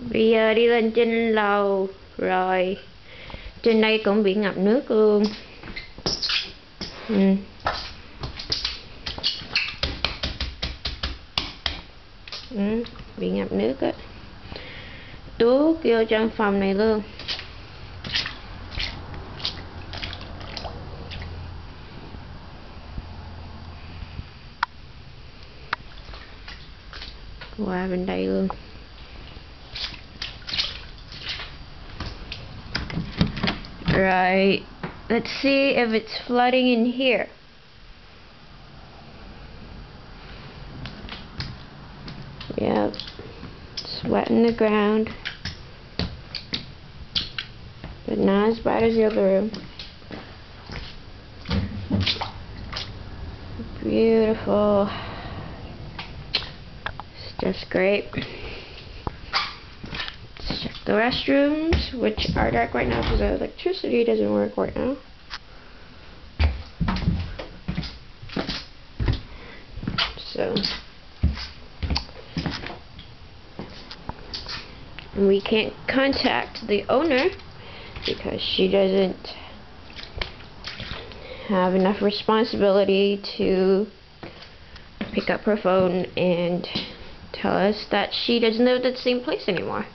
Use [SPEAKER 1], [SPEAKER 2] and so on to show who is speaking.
[SPEAKER 1] Bây giờ đi lên trên lầu rồi, trên đây cũng bị ngập nước luôn. Bị ngập nước á, tuốt vô trong phòng này luôn. Qua bên đây luôn. Right, let's see if it's flooding in here. Yep, it's wet in the ground, but not as bad as the other room. Beautiful. It's just great. Let's check the restrooms, which are dark right now because the electricity doesn't work right now. So we can't contact the owner because she doesn't have enough responsibility to pick up her phone and tell us that she doesn't live at the same place anymore.